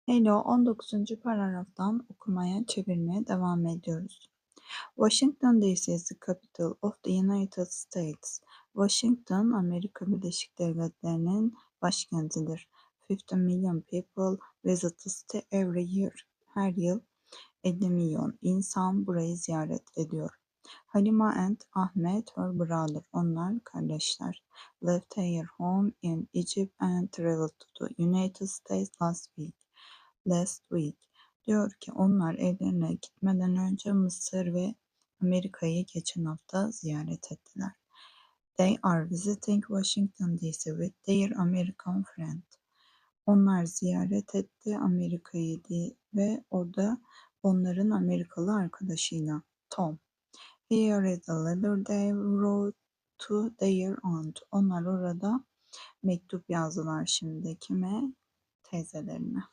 Hello, 19. paragraftan okumaya, çevirmeye devam ediyoruz. Washington DC is the capital of the United States. Washington, Amerika Birleşik Devletleri'nin başkentidir. 50 million people visit the city every year. Her yıl 50 milyon insan burayı ziyaret ediyor. Halima and Ahmed were brother. Onlar kardeşler. Left their home in Egypt and traveled to the United States last week. Diyor ki onlar evlerine gitmeden önce Mısır ve Amerika'yı geçen hafta ziyaret ettiler. They are visiting Washington DC with their American friend. Onlar ziyaret etti Amerika'yı ve o da onların Amerikalı arkadaşıyla Tom. Here is a letter they wrote to their aunt. Onlar orada mektup yazdılar şimdi kime? Teyzelerine.